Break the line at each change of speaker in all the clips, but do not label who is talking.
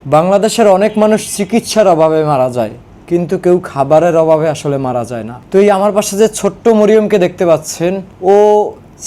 বাংলাদেশের অনেক মানুষ চিকিৎসার অভাবে মারা যায়, কিন্তু কেউ খাবারের অভাবে আসলে মারা যায় না। তো এই আমার পাশে যে ছোট্ট মরিয়মকে দেখতে পাচ্ছেন, ও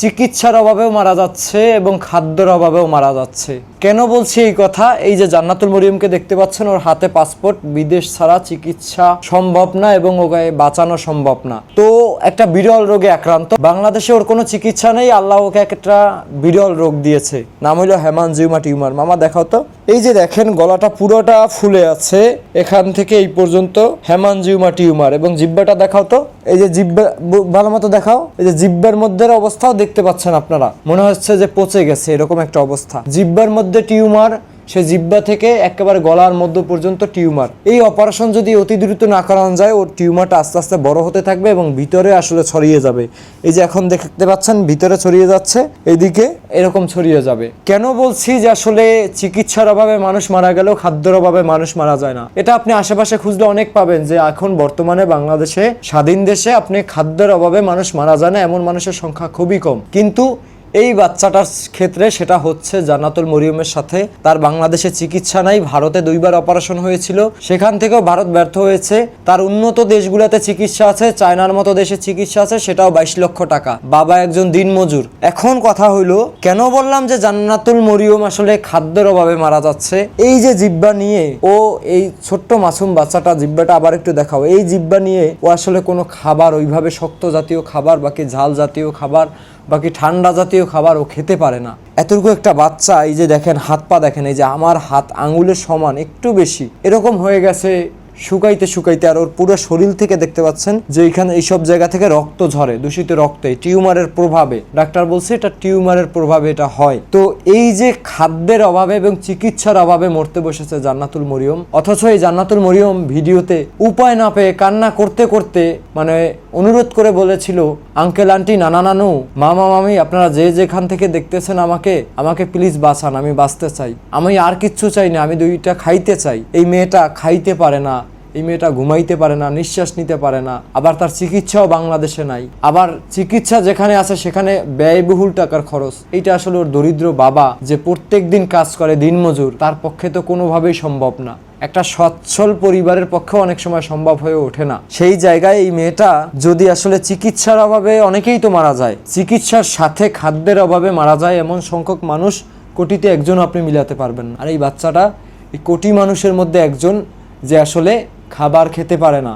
চিকিৎসার অভাবেও মারা যাচ্ছে এবং খাদ্যের অভাবেও মারা যাচ্ছে। কেন বলছি এই কথা? এই যে জান্নাতুল মরিয়মকে দেখতে পাচ্ছেন, ওর হাতে পাসপোর্ট, বিদেশ ছাড়া চিকিৎসা সম্ভব না এবং ওকে বাঁচানো সম্ভব না। তো একটা বিরল রোগে আক্রান্ত, বাংলাদেশে ওর কোনো চিকিৎসা নেই। আল্লাহ ওকে একটা বিরল রোগ দিয়েছে, নাম হলো হেমানজিওমা টিউমার। মামা দেখাও তো। এই যে দেখেন, গলাটা পুরোটা ফুলে আছে এখান থেকে এই পর্যন্ত, হেমানজিওমা টিউমার। এবং জিব্বাটা দেখাও তো, এই যে জিব্বা ভালো মতো দেখাও। এই যে জিব্বার মধ্যে অবস্থাও দেখতে পাচ্ছেন আপনারা, মনে হচ্ছে যে পচে গেছে, এরকম একটা অবস্থা। জিব্বার মধ্যে টিউমার, সে জিব্বা থেকে একেবারে গলার মধ্য পর্যন্ত টিউমার। এই অপারেশন যদি অতি দ্রুত না করানো যায়, ওর টিউমারটা আস্তে আস্তে বড় হতে থাকবে এবং ভিতরে আসলে ছড়িয়ে যাবে। এই যে এখন দেখতে পাচ্ছেন ভিতরে ছড়িয়ে যাচ্ছে, এইদিকে এরকম ছড়িয়ে যাবে। কেন বলছি যে আসলে চিকিৎসার অভাবে মানুষ মারা গেলেও খাদ্যের অভাবে মানুষ মারা যায় না, এটা আপনি আশেপাশে খুঁজলে অনেক পাবেন যে এখন বর্তমানে বাংলাদেশে, স্বাধীন দেশে, আপনি খাদ্যের অভাবে মানুষ মারা যায় না এমন মানুষের সংখ্যা খুবই কম। কিন্তু এই বাচ্চাটার ক্ষেত্রে সেটা হচ্ছে জান্নাতুল মরিয়মের সাথে। তার বাংলাদেশে চিকিৎসা নাই, ভারতে 2বার অপারেশন হয়েছিল, সেখান থেকেও ভারত ব্যর্থ হয়েছে। তার উন্নত দেশগুলোতে চিকিৎসা আছে, চায়নার মতো দেশে চিকিৎসা আছে, সেটাও 22 লক্ষ টাকা। বাবা একজন দিনমজুর। এখন কথা হইলো, কেন বললাম যে জান্নাতুল মরিয়ম আসলে খাদ্যের অভাবে মারা যাচ্ছে? এই যে জিব্বা নিয়ে ও, এই ছোট্ট মাসুম বাচ্চাটা, জিব্বাটা আবার একটু দেখাও। এই জিব্বা নিয়ে ও আসলে কোনো খাবার, ওইভাবে শক্ত জাতীয় খাবার, বাকি ঝাল জাতীয় খাবার, বাকি ঠান্ডা জাতীয় খাবার ও খেতে পারে না। এতটুকু একটা বাচ্চা, এই যে দেখেন হাত পা দেখেন, এই যে আমার হাত আঙ্গুলের সমান, একটু বেশি এরকম হয়ে গেছে শুকাইতে শুকাইতে। আর ওর পুরো শরীর থেকে দেখতে পাচ্ছেন যে এখানে এইসব জায়গা থেকে রক্ত ঝরে, দূষিত রক্তে, টিউমারের প্রভাবে। ডাক্তার বলছে এটা টিউমারের প্রভাবে এটা হয়। তো এই যে খাদ্যের অভাবে এবং চিকিৎসার অভাবে মরতে বসেছে জান্নাতুল মরিয়ম, অথচ এই জান্নাতুল মরিয়ম ভিডিওতে উপায় না পেয়ে কান্না করতে করতে মানে অনুরোধ করে বলেছিল, আঙ্কেল আন্টি, নানা নানু, মামা মামি, আপনারা যে যেখান থেকে দেখতেছেন আমাকে প্লিজ বাঁচান, আমি বাঁচতে চাই, আমি আর কিচ্ছু চাই না, আমি 2টা খাইতে চাই। এই মেয়েটা খাইতে পারে না, এই মেয়েটা ঘুমাইতে পারে না, নিঃশ্বাস নিতে পারে না, আবার তার চিকিৎসাও বাংলাদেশে নাই, আবার চিকিৎসা যেখানে আছে সেখানে ব্যয়বহুল টাকার খরচ। এইটা আসলে ওর দরিদ্র বাবা যে প্রত্যেক দিন কাজ করে, দিনমজুর, তার পক্ষে তো কোনোভাবেই সম্ভব না। একটা সচ্ছল পরিবারের পক্ষে অনেক সময় সম্ভব হয়ে ওঠে না। সেই জায়গায় এই মেয়েটা যদি আসলে চিকিৎসার অভাবে, অনেকেই তো মারা যায়, চিকিৎসার সাথে খাদ্যের অভাবে মারা যায় এমন সংখ্যক মানুষ কোটিতে একজন আপনি মিলাতে পারবেন না। আর এই বাচ্চাটা এই কোটি মানুষের মধ্যে একজন যে আসলে খাবার খেতে পারে না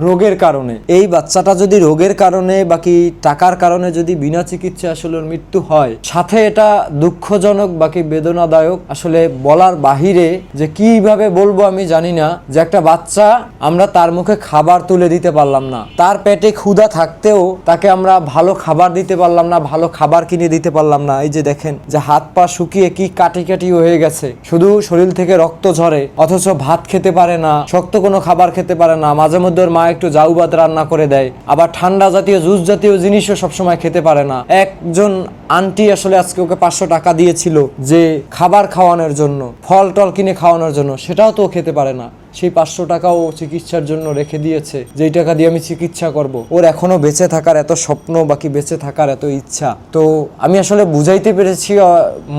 রোগের কারণে। এই বাচ্চাটা যদি রোগের কারণে, বাকি টাকার কারণে যদি বিনা চিকিৎসা আসলে মৃত্যু হয়, সাথে এটা দুঃখজনক, বাকি বেদনাদায়ক, আসলে বলার বাহিরে যে কিভাবে বলবো আমি জানি না। যে একটা বাচ্চা, আমরা তার মুখে খাবার তুলে দিতে পারলাম না, তার পেটে ক্ষুধা থাকতেও তাকে আমরা ভালো খাবার দিতে পারলাম না, ভালো খাবার কিনে দিতে পারলাম না। এই যে দেখেন যে হাত পা শুকিয়ে কি কাটি কাটি হয়ে গেছে, শুধু শরীর থেকে রক্ত ঝরে, অথচ ভাত খেতে পারে না, শক্ত কোনো খাবার খেতে পারে না। মাঝে মধ্যে মা একটু জাউ ভাত রান্না করে দেয়, আবার ঠান্ডা জাতীয় জুস জাতীয় জিনিসও সবসময় খেতে পারে না। একজন আন্টি আসলে আজকে ওকে 500 টাকা দিয়েছিল যে খাবার খাওয়ানোর জন্য, ফল টল কিনে খাওয়ানোর জন্য, সেটাও তো খেতে পারে না। সেই 500 টাকাও চিকিৎসার জন্য রেখে দিয়েছে, যেই টাকা দিয়ে আমি চিকিৎসা করব। ওর এখনো বেঁচে থাকার এত স্বপ্ন, বাকি বেঁচে থাকার এত ইচ্ছা। তো আমি আসলে বুঝাইতে পেরেছি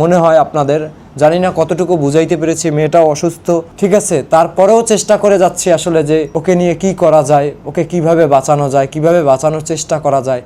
মনে হয় আপনাদের, জানি না কতটুকু বুঝাইতে পেরেছি। মেয়েটাও অসুস্থ, ঠিক আছে, তারপরেও চেষ্টা করে যাচ্ছি আসলে যে ওকে নিয়ে কি করা যায়, ওকে কিভাবে বাঁচানো যায়, কিভাবে বাঁচানোর চেষ্টা করা যায়।